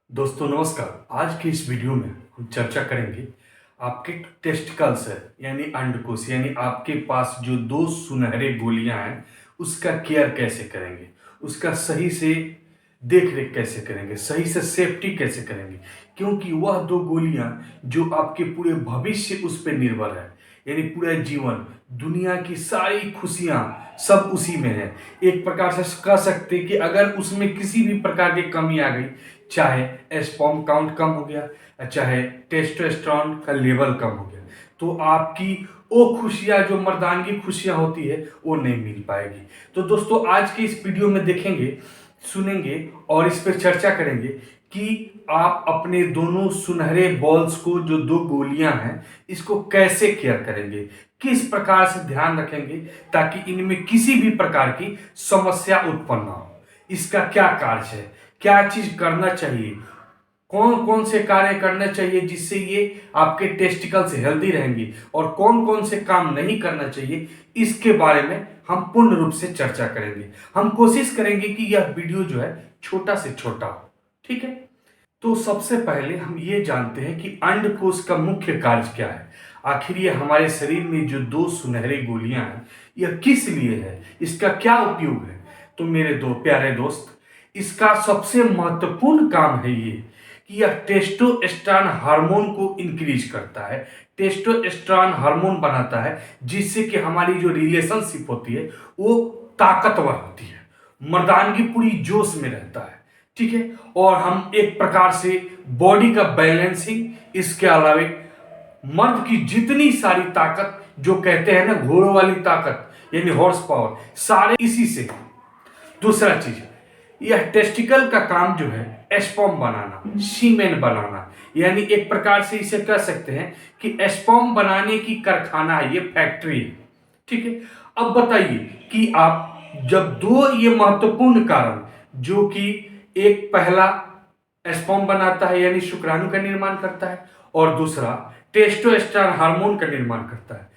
दोस्तों नमस्कार। आज के इस वीडियो में हम चर्चा करेंगे आपके टेस्टिकल्स है यानी अंडकोश यानी आपके पास जो दो सुनहरे गोलियां हैं उसका केयर कैसे करेंगे, उसका सही से देख रेख कैसे करेंगे, सही से सेफ्टी कैसे करेंगे, क्योंकि वह दो गोलियां जो आपके पूरे भविष्य उस पर निर्भर है। यानी पूरा जीवन, दुनिया की सारी खुशियां सब उसी में है। एक प्रकार से कह सकते हैं कि अगर उसमें किसी भी प्रकार की कमी आ गई, चाहे स्पर्म काउंट कम हो गया, चाहे टेस्टोस्टेरोन का लेवल कम हो गया, तो आपकी वो खुशियां जो मर्दानगी खुशियां होती है वो नहीं मिल पाएगी। तो दोस्तों आज के इस वीडियो में देखेंगे, सुनेंगे और इस पर चर्चा करेंगे कि आप अपने दोनों सुनहरे बॉल्स को, जो दो गोलियां हैं, इसको कैसे केयर करेंगे, किस प्रकार से ध्यान रखेंगे ताकि इनमें किसी भी प्रकार की समस्या उत्पन्न ना हो। इसका क्या कार्य है, क्या चीज करना चाहिए, कौन कौन से कार्य करना चाहिए जिससे ये आपके टेस्टिकल्स हेल्दी रहेंगे और कौन कौन से काम नहीं करना चाहिए, इसके बारे में हम पूर्ण रूप से चर्चा करेंगे। हम कोशिश करेंगे कि यह वीडियो जो है छोटा से छोटा हो, ठीक है। तो सबसे पहले हम ये जानते हैं कि अंडकोश का मुख्य कार्य क्या है। आखिर ये हमारे शरीर में जो दो सुनहरे गोलियां हैं यह किस लिए है, इसका क्या उपयोग है। तो मेरे दो प्यारे दोस्त, इसका सबसे महत्वपूर्ण काम है ये कि यह टेस्टोस्टेरोन हार्मोन को इंक्रीज करता है, टेस्टोस्टेरोन हार्मोन बनाता है, जिससे कि हमारी जो रिलेशनशिप होती है वो ताकतवर होती है, मर्दानगी पूरी जोश में रहता है, ठीक है। और हम एक प्रकार से बॉडी का बैलेंसिंग, इसके अलावा मर्द की जितनी सारी ताकत, जो कहते हैं ना घोड़ों वाली ताकत यानी हॉर्स पावर, सारे इसी से। दूसरा चीज, यह टेस्टिकल का काम जो है स्पर्म बनाना, सीमेन बनाना, यानी एक प्रकार से इसे कह सकते हैं कि स्पर्म बनाने की कारखाना है, ये फैक्ट्री है, ठीक है। अब बताइए कि आप जब दो ये महत्वपूर्ण कारण, जो कि एक पहला स्पर्म बनाता है यानी शुक्राणु का निर्माण करता है और दूसरा टेस्टोस्टेरोन हार्मोन का निर्माण करता है,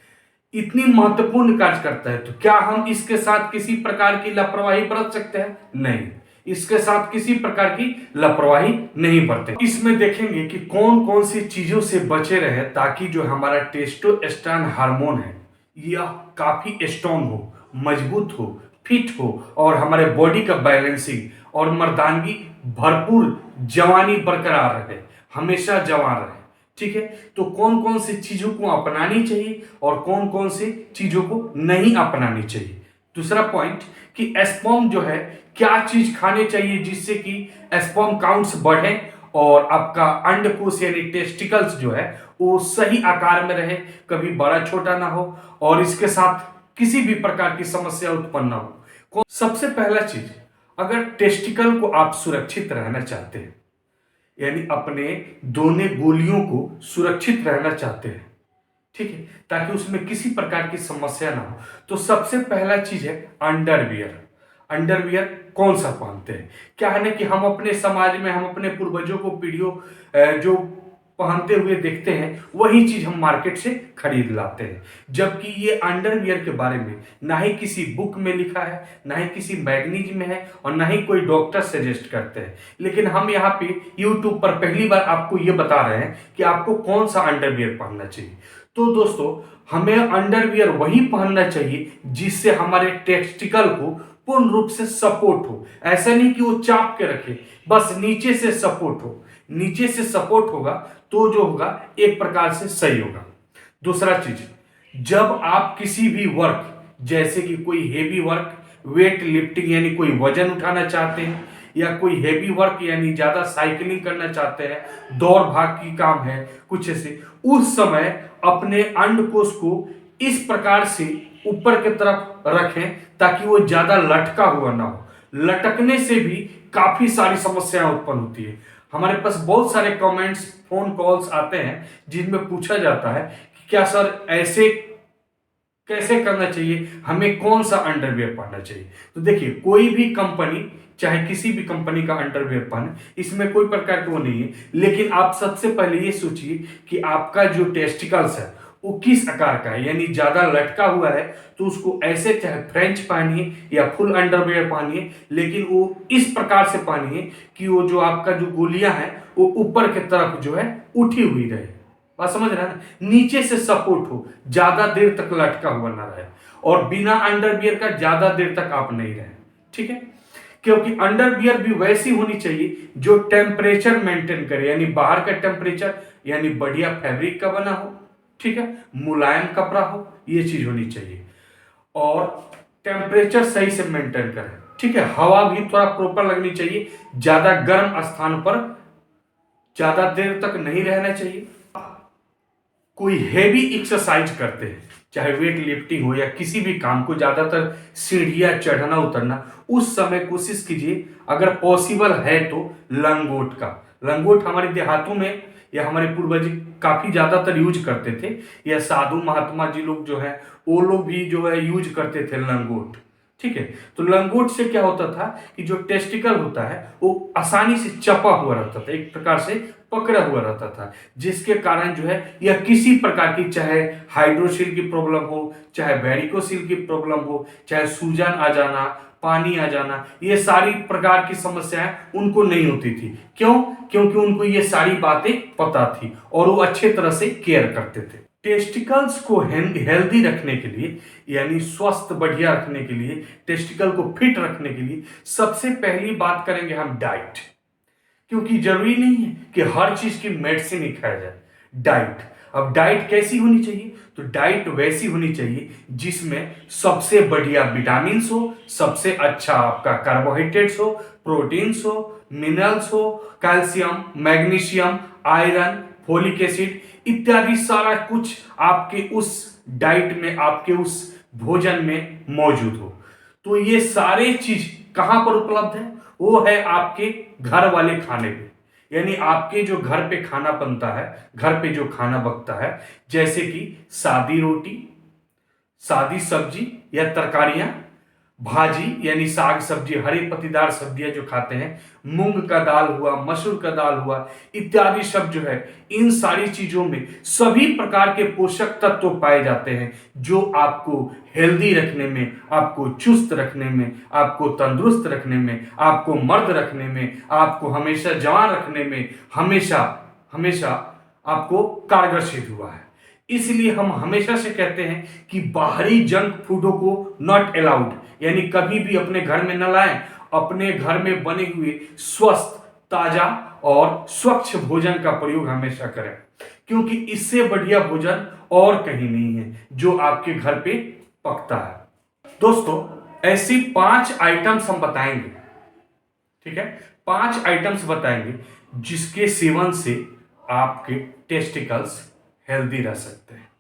इतनी महत्वपूर्ण कार्य करता है, तो क्या हम इसके साथ किसी प्रकार की लापरवाही बरत सकते हैं? नहीं, इसके साथ किसी प्रकार की लापरवाही नहीं बरते। इसमें देखेंगे कि कौन कौन सी चीजों से बचे रहे ताकि जो हमारा टेस्टोस्टेरोन हार्मोन है यह काफी स्ट्रॉन्ग हो, मजबूत हो, फिट हो और हमारे बॉडी का बैलेंसिंग और मर्दानगी भरपूर जवानी बरकरार रहे, हमेशा जवान रहे, ठीक है। तो कौन कौन सी चीजों को अपनानी चाहिए और कौन कौन सी चीजों को नहीं अपनानी चाहिए। दूसरा पॉइंट कि स्पर्म जो है क्या चीज खाने चाहिए जिससे कि स्पर्म काउंट्स बढ़े और आपका अंडकोश यानी टेस्टिकल्स जो है वो सही आकार में रहे, कभी बड़ा छोटा ना हो और इसके साथ किसी भी प्रकार की समस्या उत्पन्न ना हो। सबसे पहला चीज, अगर टेस्टिकल को आप सुरक्षित रहना चाहते हैं, यानी अपने दोनों गोलियों को सुरक्षित रहना चाहते हैं, ठीक है, ताकि उसमें किसी प्रकार की समस्या ना हो, तो सबसे पहला चीज है अंडरवियर। अंडरवियर कौन सा पहनते हैं? क्या है ना कि हम अपने समाज में, हम अपने पूर्वजों को पीढ़ियों जो पहनते हुए देखते हैं वही चीज हम मार्केट से खरीद लाते हैं, जबकि ये अंडरवियर के बारे में ना ही किसी बुक में लिखा है, ना ही किसी मैगजीन में है और ना ही कोई डॉक्टर सजेस्ट करते हैं। लेकिन हम यहाँ पे यूट्यूब पर पहली बार आपको ये बता रहे हैं कि आपको कौन सा अंडरवियर पहनना चाहिए। तो दोस्तों, हमें अंडरवियर वही पहनना चाहिए जिससे हमारे टेस्टिकल को पूर्ण रूप से सपोर्ट हो। ऐसा नहीं कि वो चाप के रखे, बस नीचे से सपोर्ट हो, नीचे से सपोर्ट होगा तो जो होगा एक प्रकार से सही होगा। दूसरा चीज, जब आप किसी भी वर्क, जैसे कि कोई हेवी वर्क, वेट लिफ्टिंग यानी कोई वजन उठाना चाहते हैं, या कोई हेवी वर्क यानी ज्यादा साइकिलिंग करना चाहते हैं, दौड़ भाग की काम है कुछ ऐसे, उस समय अपने अंडकोश को इस प्रकार से ऊपर की तरफ रखें ताकि वो ज्यादा लटका हुआ ना हो। लटकने से भी काफी सारी समस्याएं उत्पन्न होती है। हमारे पास बहुत सारे कमेंट्स, फोन कॉल्स आते हैं जिनमें पूछा जाता है कि क्या सर ऐसे कैसे करना चाहिए, हमें कौन सा अंडरवियर पहनना चाहिए। तो देखिए, कोई भी कंपनी, चाहे किसी भी कंपनी का अंडरवियर पहने, इसमें कोई प्रकार की वो नहीं है, लेकिन आप सबसे पहले ये सोचिए कि आपका जो टेस्टिकल्स है वो किस आकार का है, यानी ज्यादा लटका हुआ है तो उसको ऐसे चाहे फ्रेंच पहनिए या फुल अंडरवियर पहनिए, लेकिन वो इस प्रकार से पहनिए कि वो जो आपका जो गोलियां है वो ऊपर की तरफ जो है उठी हुई रहे। बात समझ रहे हैं ना, नीचे से सपोर्ट हो, ज्यादा देर तक लटका हुआ ना रहे, और बिना अंडरवियर का ज्यादा देर तक आप नहीं रहे। ठीक है, क्योंकि अंडरवियर भी वैसी होनी चाहिए जो टेम्परेचर मेंटेन करे, यानी बाहर का टेम्परेचर, यानी बढ़िया फैब्रिक का बना हो, ठीक है, मुलायम कपड़ा हो, ये चीज होनी चाहिए, और टेम्परेचर सही से मेंटेन करे। ठीक है, हवा भी थोड़ा प्रॉपर लगनी चाहिए, ज्यादा गर्म स्थान पर ज्यादा देर तक नहीं रहना चाहिए। कोई हैवी एक्सरसाइज करते हैं, चाहे वेट लिफ्टिंग हो या किसी भी काम को, ज्यादातर सीढ़ियां चढ़ना उतरना, उस समय कोशिश कीजिए अगर पॉसिबल है तो लंगोट का। लंगोट हमारे देहातों में या हमारे पूर्वज काफी ज्यादातर यूज करते थे, या साधु महात्मा जी लोग जो है वो लोग भी जो है यूज करते थे लंगोट। ठीक है, तो लंगोट से क्या होता था कि जो टेस्टिकल होता है वो आसानी से चपा हुआ रहता था, एक प्रकार से पकड़ा हुआ रहता था, जिसके कारण जो है यह किसी प्रकार की, चाहे हाइड्रोसिल की प्रॉब्लम हो, चाहे वेरिकोसिल की प्रॉब्लम हो, चाहे सूजन आ जाना, पानी आ जाना, ये सारी प्रकार की समस्याएं उनको नहीं होती थी। क्यों? क्योंकि उनको ये सारी बातें पता थी और वो अच्छे तरह से केयर करते थे। टेस्टिकल्स को हेल्दी रखने के लिए, यानी स्वस्थ बढ़िया रखने के लिए, टेस्टिकल को फिट रखने के लिए सबसे पहली बात करेंगे हम डाइट। क्योंकि जरूरी नहीं है कि हर चीज की मेडिसिन ही खाया जाए। डाइट, अब डाइट कैसी होनी चाहिए? तो डाइट वैसी होनी चाहिए जिसमें सबसे बढ़िया विटामिन हो, सबसे अच्छा आपका कार्बोहाइड्रेट्स हो, प्रोटीन्स हो, मिनरल्स हो, calcium, magnesium, iron, folic acid इत्यादि सारा कुछ आपके उस डाइट में, आपके उस भोजन में मौजूद हो। तो ये सारे चीज कहां पर उपलब्ध है? वो है आपके घर वाले खाने पे, यानी आपके जो घर पे खाना बनता है, घर पे जो खाना पकता है, जैसे कि सादी रोटी, सादी सब्जी या तरकारियां, भाजी यानी साग सब्जी, हरी पत्तीदार सब्जियां जो खाते हैं, मूंग का दाल हुआ, मसूर का दाल हुआ, इत्यादि सब जो है, इन सारी चीजों में सभी प्रकार के पोषक तत्व पाए जाते हैं जो आपको हेल्दी रखने में, आपको चुस्त रखने में, आपको तंदुरुस्त रखने में, आपको मर्द रखने में, आपको हमेशा जवान रखने में हमेशा हमेशा आपको कारगर सिद्ध हुआ है। इसलिए हम हमेशा से कहते हैं कि बाहरी जंक फूडों को नॉट अलाउड, यानी कभी भी अपने घर में न लाएं। अपने घर में बने हुए स्वस्थ, ताजा और स्वच्छ भोजन का प्रयोग हमेशा करें, क्योंकि इससे बढ़िया भोजन और कहीं नहीं है जो आपके घर पे पकता है। दोस्तों, ऐसी 5 आइटम्स हम बताएंगे, ठीक है, 5 आइटम्स बताएंगे जिसके सेवन से आपके टेस्टिकल्स हेल्दी रह सकते हैं।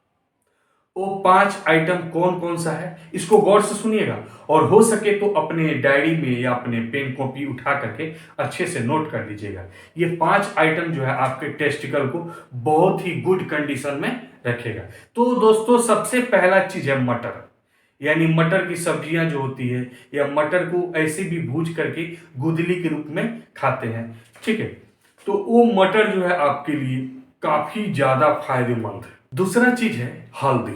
वो 5 आइटम कौन कौन सा है, इसको गौर से सुनिएगा, और हो सके तो अपने डायरी में या अपने पेन कॉपी उठा करके अच्छे से नोट कर लीजिएगा। ये 5 आइटम जो है आपके टेस्टिकल को बहुत ही गुड कंडीशन में रखेगा। तो दोस्तों, सबसे पहला चीज है मटर, यानी मटर की सब्जियां जो होती है, या मटर को ऐसे भी भूज करके गुदली के रूप में खाते हैं। ठीक है, तो वो मटर जो है आपके लिए काफी ज्यादा फायदेमंद है। दूसरा चीज है हल्दी।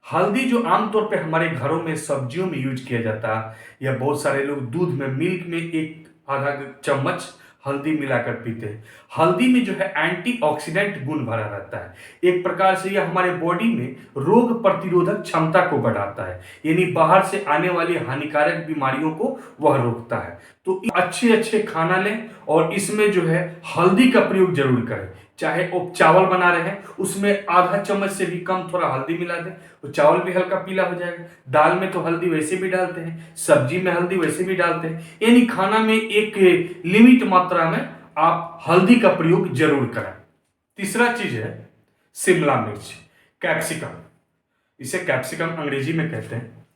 हल्दी जो आमतौर पे हमारे घरों में सब्जियों में यूज किया जाता है, या बहुत सारे लोग दूध में, मिल्क में एक आधा चम्मच हल्दी मिलाकर पीते हैं। हल्दी में जो है एंटीऑक्सीडेंट गुण भरा रहता है। एक प्रकार से यह हमारे बॉडी में रोग प्रतिरोधक क्षमता को बढ़ाता है, यानी बाहर से आने वाली हानिकारक बीमारियों को वह रोकता है। तो अच्छे अच्छे खाना लें और इसमें जो है हल्दी का प्रयोग जरूर करें। चाहे आप चावल बना रहे हैं, उसमें आधा चम्मच से भी कम थोड़ा हल्दी मिला दें, तो चावल भी हल्का पीला हो जाएगा। दाल में तो हल्दी वैसे भी डालते हैं, सब्जी में हल्दी वैसे भी डालते हैं, यानी खाना में एक लिमिट मात्रा में आप हल्दी का प्रयोग जरूर करें। तीसरा चीज है शिमला मिर्च, कैप्सिकम, इसे कैप्सिकम अंग्रेजी में कहते हैं।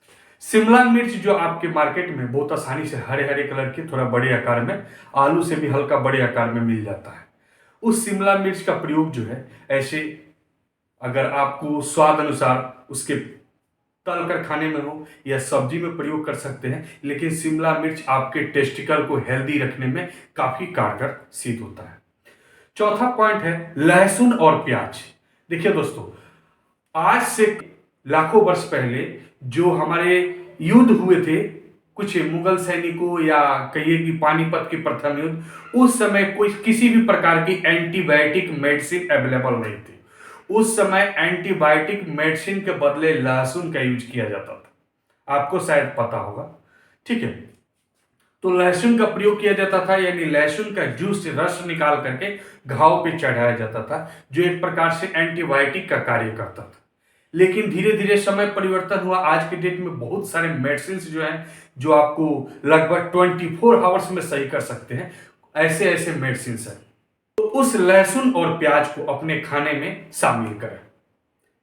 शिमला मिर्च जो आपके मार्केट में बहुत आसानी से हरे हरे कलर के, थोड़ा बड़े आकार में, आलू से भी हल्का बड़े आकार में मिल जाता है। उस शिमला मिर्च का प्रयोग जो है ऐसे, अगर आपको स्वाद अनुसार उसके तल कर खाने में हो या सब्जी में प्रयोग कर सकते हैं, लेकिन शिमला मिर्च आपके टेस्टिकल को हेल्दी रखने में काफी कारगर सिद्ध होता है। चौथा पॉइंट है लहसुन और प्याज। देखिए दोस्तों, आज से लाखों वर्ष पहले जो हमारे युद्ध हुए थे कुछ मुगल सैनिकों या कहिए कि पानीपत के प्रथम युद्ध, उस समय कोई किसी भी प्रकार की एंटीबायोटिक मेडिसिन अवेलेबल नहीं थी। उस समय एंटीबायोटिक मेडिसिन के बदले लहसुन का यूज किया जाता था, आपको शायद पता होगा। ठीक है, तो लहसुन का प्रयोग किया जाता था, यानी लहसुन का जूस रस निकाल करके घाव पे चढ़ाया जाता था, जो एक प्रकार से एंटीबायोटिक का कार्य करता था। लेकिन धीरे धीरे समय परिवर्तन हुआ। आज के डेट में बहुत सारे मेडिसिन जो हैं जो आपको लगभग 24 आवर्स में सही कर सकते हैं, ऐसे ऐसे मेडिसिन हैं। तो उस लहसुन और प्याज को अपने खाने में शामिल करें।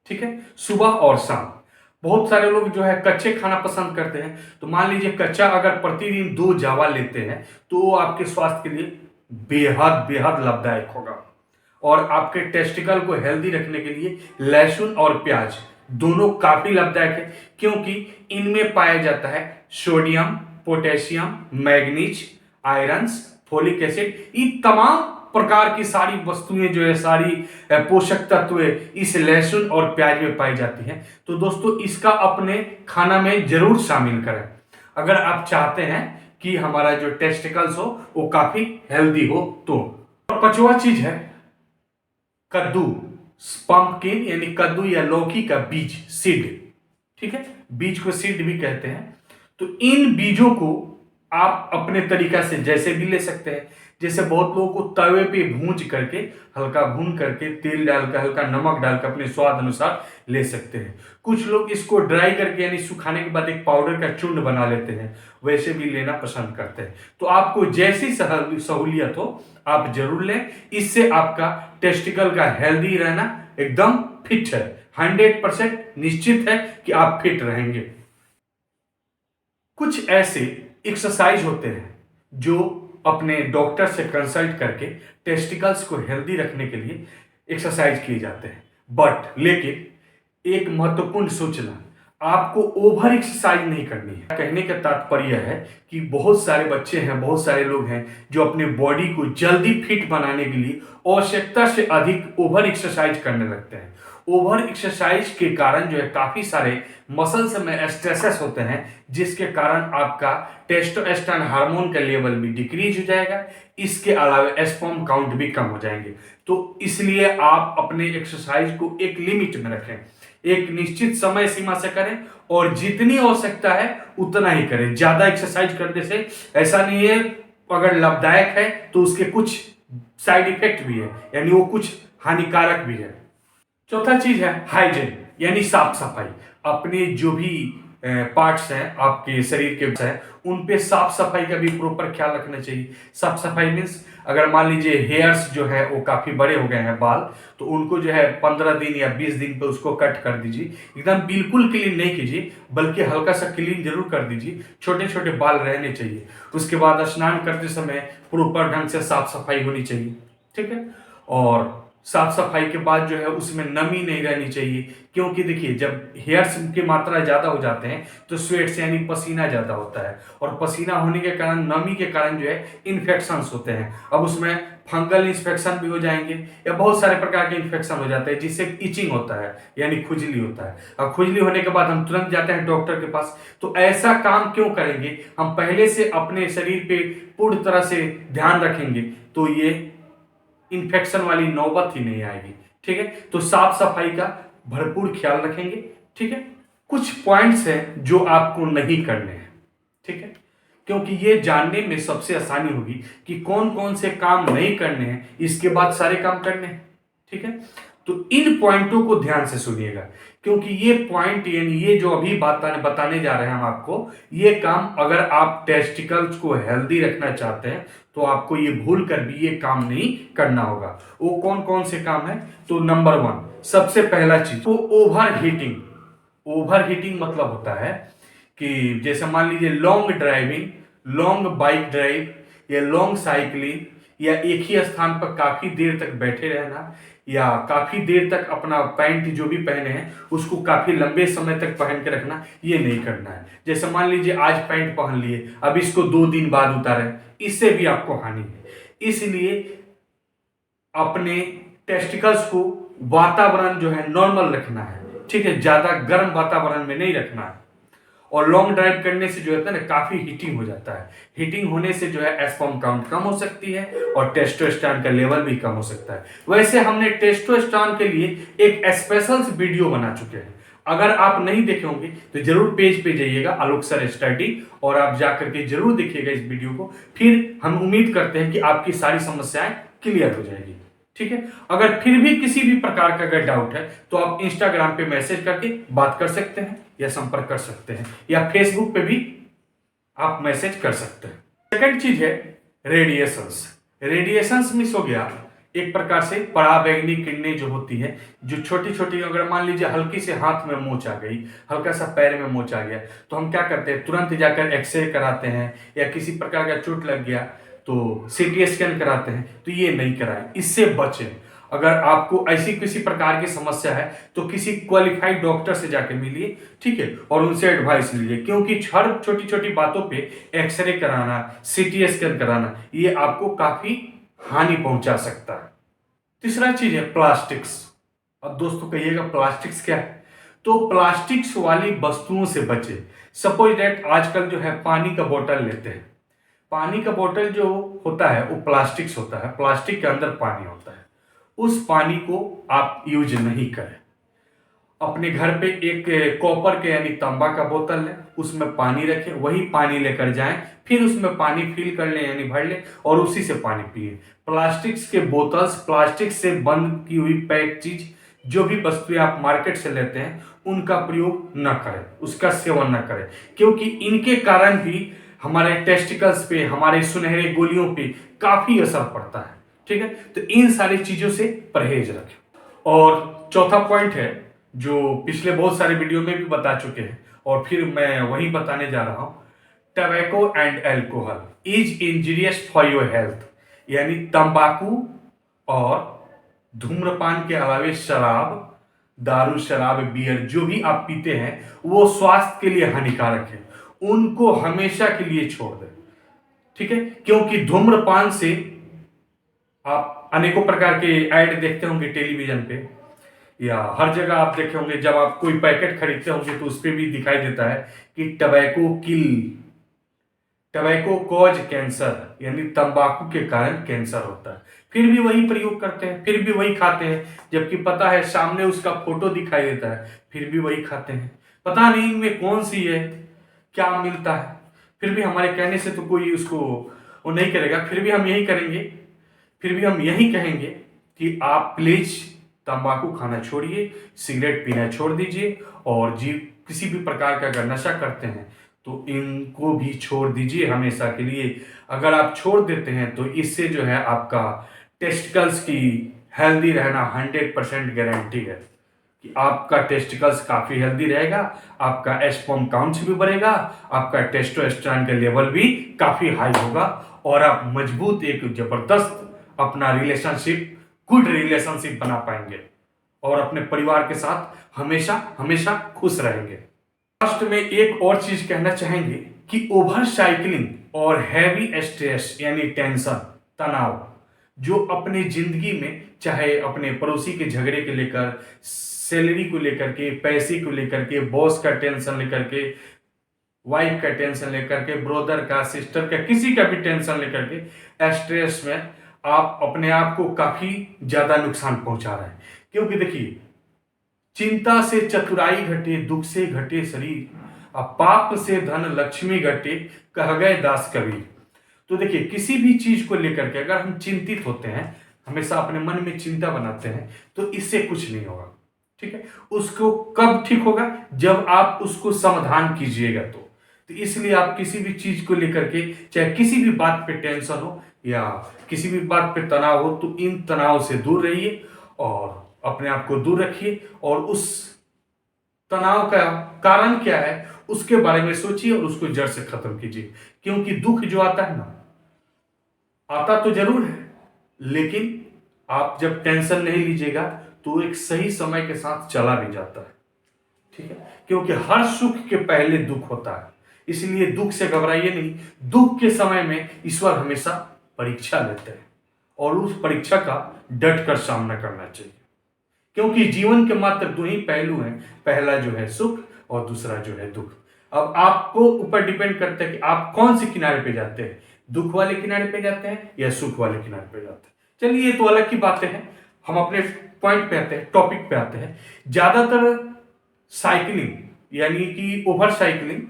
ठीक है, सुबह और शाम। बहुत सारे लोग जो है कच्चे खाना पसंद करते हैं, तो मान लीजिए कच्चा अगर प्रतिदिन 2 जावा लेते हैं तो वो आपके स्वास्थ्य के लिए बेहद बेहद लाभदायक होगा। और आपके टेस्टिकल को हेल्दी रखने के लिए लहसुन और प्याज दोनों काफी लाभदायक है, क्योंकि इनमें पाया जाता है sodium, potassium, manganese, iron, folic acid. ये तमाम प्रकार की सारी वस्तुएं जो है, सारी पोषक तत्व इस लहसुन और प्याज में पाई जाती हैं। तो दोस्तों इसका अपने खाना में जरूर शामिल करें अगर आप चाहते हैं कि हमारा जो टेस्टिकल्स हो वो काफी हेल्दी हो। तो पांचवा चीज है कद्दू, पंपकिन यानी कद्दू या लौकी का बीज, सीड। ठीक है, बीज को सीड भी कहते हैं। तो इन बीजों को आप अपने तरीका से जैसे भी ले सकते हैं। जैसे बहुत लोगों को तवे पे भूंज करके, हल्का भून करके, तेल डालकर, हल्का नमक डालकर अपने स्वाद अनुसार ले सकते हैं। कुछ लोग इसको ड्राई करके यानी सुखाने के बाद एक पाउडर का चूर्ण बना लेते हैं, वैसे भी लेना पसंद करते हैं। तो आपको जैसी सहूलियत हो आप जरूर लें। इससे आपका टेस्टिकल का हेल्दी रहना एकदम फिट है, 100% निश्चित है कि आप फिट रहेंगे। कुछ ऐसे एक्सरसाइज होते हैं जो अपने डॉक्टर से कंसल्ट करके टेस्टिकल्स को हेल्दी रखने के लिए एक्सरसाइज किए जाते हैं। बट लेकिन एक महत्वपूर्ण सूचना, आपको ओवर एक्सरसाइज नहीं करनी है। कहने का तात्पर्य है कि बहुत सारे बच्चे हैं, बहुत सारे लोग हैं जो अपने बॉडी को जल्दी फिट बनाने के लिए आवश्यकता से अधिक ओवर एक्सरसाइज करने लगते हैं। ओवर एक्सरसाइज के कारण जो है काफी सारे मसल्स में स्ट्रेसेस होते हैं, जिसके कारण आपका टेस्टोस्टेरोन हार्मोन का लेवल भी डिक्रीज हो जाएगा। इसके अलावा स्पर्म काउंट भी कम हो जाएंगे। तो इसलिए आप अपने एक्सरसाइज को एक लिमिट में रखें, एक निश्चित समय सीमा से करें और जितनी आवश्यकता है उतना ही करें। ज्यादा एक्सरसाइज करने से ऐसा नहीं है, अगर लाभदायक है तो उसके कुछ साइड इफेक्ट भी है, यानी वो कुछ हानिकारक भी है। चौथा चीज है हाइजीन, यानी साफ सफाई। अपने जो भी पार्ट्स हैं आपके शरीर के हैं उन पे साफ सफाई का भी प्रॉपर ख्याल रखना चाहिए। साफ सफाई मीन्स अगर मान लीजिए हेयर्स जो है वो काफी बड़े हो गए हैं बाल, तो उनको जो है 15 दिन या 20 दिन पे उसको कट कर दीजिए। एकदम बिल्कुल क्लीन नहीं कीजिए, बल्कि हल्का सा क्लीन जरूर कर दीजिए। छोटे छोटे बाल रहने चाहिए। उसके बाद स्नान करते समय प्रॉपर ढंग से साफ सफाई होनी चाहिए। ठीक है, और साफ सफाई के बाद जो है उसमें नमी नहीं रहनी चाहिए, क्योंकि देखिए जब हेयर्स की मात्रा ज्यादा हो जाते हैं तो स्वेट से यानी पसीना ज्यादा होता है, और पसीना होने के कारण, नमी के कारण जो है इन्फेक्शंस होते हैं। अब उसमें फंगल इन्फेक्शन भी हो जाएंगे या बहुत सारे प्रकार के इन्फेक्शन हो जाते हैं, जिससे इचिंग होता है यानी खुजली होता है। और खुजली होने के बाद हम तुरंत जाते हैं डॉक्टर के पास। तो ऐसा काम क्यों करेंगे? हम पहले से अपने शरीर पे पूरी तरह से ध्यान रखेंगे तो ये इन्फेक्शन वाली नौबत ही नहीं आएगी। ठीक है, तो साफ सफाई का भरपूर ख्याल रखेंगे। ठीक है, कुछ पॉइंट्स हैं जो आपको नहीं करने हैं। ठीक है, क्योंकि ये जानने में सबसे आसानी होगी कि कौन कौन से काम नहीं करने हैं, इसके बाद सारे काम करने हैं। ठीक है, तो इन पॉइंटों को ध्यान से सुनिएगा, क्योंकि ये पॉइंट यानी ये जो अभी बताने जा रहे हैं हम आपको, ये काम अगर आप टेस्टिकल्स को हेल्दी रखना चाहते हैं तो आपको ये भूल कर भी ये काम नहीं करना होगा। वो कौन कौन से काम है? तो नंबर 1 सबसे पहला चीज तो ओवर हीटिंग। ओवर हीटिंग मतलब होता है कि जैसे मान लीजिए long driving, long bike drive या लॉन्ग साइकिलिंग, या एक ही स्थान पर काफी देर तक बैठे रहना, या काफी देर तक अपना पैंट जो भी पहने हैं उसको काफी लंबे समय तक पहन के रखना, ये नहीं करना है। जैसे मान लीजिए आज पैंट पहन लिए, अब इसको 2 दिन बाद उतारें, इससे भी आपको हानि है। इसलिए अपने टेस्टिकल्स को वातावरण जो है नॉर्मल रखना है, ठीक है, ज़्यादा गर्म वातावरण में नहीं रखना है। और लॉन्ग ड्राइव करने से जो होता है ना, काफ़ी हीटिंग हो जाता है। हीटिंग होने से जो है स्पर्म काउंट कम हो सकती है और टेस्टोस्टेरोन का लेवल भी कम हो सकता है। वैसे हमने टेस्टोस्टेरोन के लिए एक स्पेशल वीडियो बना चुके हैं, अगर आप नहीं देखे होंगे तो जरूर पेज पे जाइएगा आलोक सर स्टडी, और आप जाकर के जरूर देखिएगा इस वीडियो को। फिर हम उम्मीद करते हैं कि आपकी सारी समस्याएं क्लियर हो जाएगी। ठीक है, अगर फिर भी किसी भी प्रकार का अगर डाउट है तो आप इंस्टाग्राम पे मैसेज करके बात कर सकते हैं या संपर्क कर सकते हैं, या फेसबुक पे भी आप मैसेज कर सकते हैं। सेकंड चीज है रेडिएशंस। रेडिएशंस मिस हो गया एक प्रकार से पराबैंगनी किरणें जो होती है, जो छोटी छोटी, अगर मान लीजिए हल्की से हाथ में मोच आ गई, हल्का सा पैर में मोच आ गया, तो हम क्या करते हैं, तुरंत जाकर एक्सरे कराते हैं, या किसी प्रकार का चोट लग गया तो सीटी स्कैन कराते हैं। तो ये नहीं कराएं, इससे बचें। अगर आपको ऐसी किसी प्रकार की समस्या है तो किसी क्वालिफाइड डॉक्टर से जाके मिलिए, ठीक है, और उनसे एडवाइस लीजिए, क्योंकि हर छोटी छोटी बातों पे एक्सरे कराना, सीटी स्कैन कराना, ये आपको काफी हानि पहुंचा सकता है। तीसरा चीज है प्लास्टिक्स। अब दोस्तों कहिएगा प्लास्टिक्स क्या है, तो प्लास्टिक्स वाली वस्तुओं से बचे। सपोज दैट आजकल जो है पानी का बोतल लेते हैं, पानी का बोतल जो होता है वो प्लास्टिक्स होता है, प्लास्टिक के अंदर पानी होता है। उस पानी को आप यूज नहीं करें। अपने घर पे एक कॉपर के यानी तांबा का बोतल है, उसमें पानी रखें, वही पानी लेकर जाएं, फिर उसमें पानी फिल कर लें यानी भर लें और उसी से पानी पिए। प्लास्टिक्स के बोतल्स, प्लास्टिक से बंद की हुई पैक चीज, जो भी वस्तुएं आप मार्केट से लेते हैं उनका प्रयोग न करें, उसका सेवन न करें, क्योंकि इनके कारण भी हमारे टेस्टिकल्स पे, हमारे सुनहरे गोलियों पे काफी असर पड़ता है। ठीक है, तो इन सारी चीजों से परहेज रखें। और चौथा पॉइंट है जो पिछले बहुत सारे वीडियो में भी बता चुके हैं और फिर मैं वही बताने जा रहा हूं, tobacco and alcohol is injurious for your health. यानी तंबाकू और धूम्रपान के अलावे शराब, दारू, शराब, बियर जो भी आप पीते हैं वो स्वास्थ्य के लिए हानिकारक है, उनको हमेशा के लिए छोड़ दें। ठीक है, क्योंकि धूम्रपान से आप अनेकों प्रकार के ऐड देखते होंगे टेलीविजन पे या हर जगह आप देखे होंगे, जब आप कोई पैकेट खरीदते होंगे तो उस पर भी दिखाई देता है कि टबैको किल, टबैको कॉज कैंसर, यानी तंबाकू के कारण कैंसर होता है। फिर भी वही प्रयोग करते हैं, फिर भी वही खाते हैं, जबकि पता है सामने उसका फोटो दिखाई देता है, फिर भी वही खाते हैं। पता नहीं इनमें कौन सी है, क्या मिलता है, फिर भी हमारे कहने से तो कोई उसको वो नहीं करेगा, फिर भी हम यही करेंगे, फिर भी हम यही कहेंगे कि आप प्लीज तंबाकू खाना छोड़िए, सिगरेट पीना छोड़ दीजिए, और जी किसी भी प्रकार का अगर नशा करते हैं तो इनको भी छोड़ दीजिए हमेशा के लिए। अगर आप छोड़ देते हैं तो इससे जो है आपका टेस्टिकल्स की हेल्दी रहना 100% गारंटी है कि आपका टेस्टिकल्स काफी हेल्दी रहेगा, आपका स्पर्म काउंट भी बढ़ेगा, आपका टेस्टोस्टेरोन का लेवल भी काफी हाई होगा, और आप मजबूत एक जबरदस्त अपना रिलेशनशिप, गुड रिलेशनशिप बना पाएंगे और अपने परिवार के साथ हमेशा हमेशा खुश रहेंगे। लास्ट में एक और चीज कहना चाहेंगे कि ओवर साइकिलिंग और हैवी स्ट्रेस यानी टेंशन, तनाव, जो अपनी जिंदगी में चाहे अपने पड़ोसी के झगड़े के लेकर, सैलरी को लेकर के, पैसे को लेकर के, बॉस का टेंशन लेकर के, वाइफ का टेंशन लेकर के, ब्रदर का, सिस्टर का, किसी का भी टेंशन लेकर के स्ट्रेस में आप अपने आप को काफी ज्यादा नुकसान पहुंचा रहे हैं। क्योंकि देखिए, चिंता से चतुराई घटे, दुख से घटे शरीर, अब पाप से धन लक्ष्मी घटे, कह गए दास कबीर। तो देखिए, किसी भी चीज को लेकर के अगर हम चिंतित होते हैं, हमेशा अपने मन में चिंता बनाते हैं, तो इससे कुछ नहीं होगा। ठीक है, उसको कब ठीक होगा, जब आप उसको समाधान कीजिएगा। तो इसलिए आप किसी भी चीज को लेकर के, चाहे किसी भी बात पे टेंशन हो या किसी भी बात पे तनाव हो, तो इन तनाव से दूर रहिए और अपने आप को दूर रखिए, और उस तनाव का कारण क्या है उसके बारे में सोचिए और उसको जड़ से खत्म कीजिए। क्योंकि दुख जो आता है ना, आता तो जरूर है, लेकिन आप जब टेंशन नहीं लीजिएगा तो एक सही समय के साथ चला भी जाता है। ठीक है, क्योंकि हर सुख के पहले दुख होता है, इसलिए दुख से घबराइए नहीं। दुख के समय में ईश्वर हमेशा परीक्षा लेते हैं और उस परीक्षा का डट कर सामना करना चाहिए। क्योंकि जीवन के मात्र दो ही पहलू हैं, पहला जो है सुख और दूसरा जो है दुख। अब आपको ऊपर डिपेंड करता है कि आप कौन से किनारे पे जाते हैं, दुख वाले किनारे पे जाते हैं या सुख वाले किनारे पे जाते हैं। चलिए ये तो अलग की बातें हैं, हम अपने पॉइंट पे आते हैं, टॉपिक पे आते हैं। ज्यादातर साइकिलिंग यानी कि ओवर साइकिलिंग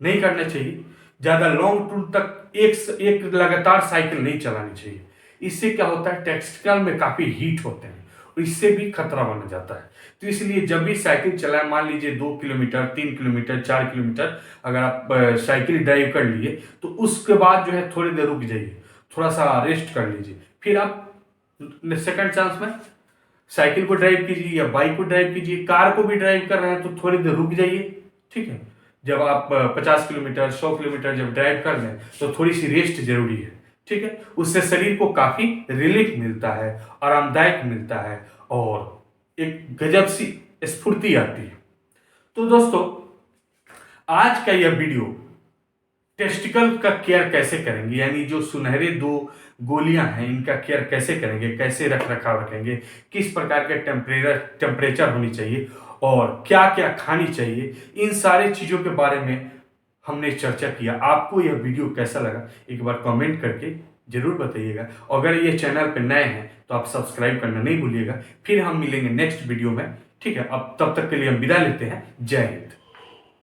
नहीं करना चाहिए। ज्यादा लॉन्ग टूर तक एक लगातार साइकिल नहीं चलानी चाहिए। इससे क्या होता है, टेक्सटाइल में काफी हीट होते हैं और इससे भी खतरा बन जाता है। तो इसलिए जब भी साइकिल चलाए, मान लीजिए 2 किलोमीटर, 3 किलोमीटर, 4 किलोमीटर अगर आप साइकिल ड्राइव कर लिए तो उसके बाद जो है थोड़ी देर रुक जाइए, थोड़ा सा रेस्ट कर लीजिए, फिर आप सेकंड चांस में साइकिल को ड्राइव कीजिए या बाइक को ड्राइव कीजिए। कार को भी ड्राइव कर रहे हैं तो थोड़ी देर रुक जाइए, ठीक है। जब आप 50 किलोमीटर, 100 किलोमीटर जब ड्राइव कर लें तो थोड़ी सी रेस्ट जरूरी है, ठीक है। उससे शरीर को काफी रिलीफ मिलता है, आरामदायक मिलता है और एक गजब सी स्फूर्ति आती है। तो दोस्तों, आज का यह वीडियो टेस्टिकल का केयर कैसे करेंगे, यानी जो सुनहरे दो गोलियां हैं इनका केयर कैसे करेंगे, कैसे रख रखाव रखेंगे, किस प्रकार के टेम्परेचर होनी चाहिए और क्या क्या खानी चाहिए, इन सारी चीजों के बारे में हमने चर्चा किया। आपको यह वीडियो कैसा लगा एक बार कमेंट करके जरूर बताइएगा। अगर ये चैनल पे नए हैं तो आप सब्सक्राइब करना नहीं भूलिएगा। फिर हम मिलेंगे नेक्स्ट वीडियो में, ठीक है। अब तब तक के लिए हम विदा लेते हैं। जय हिंद।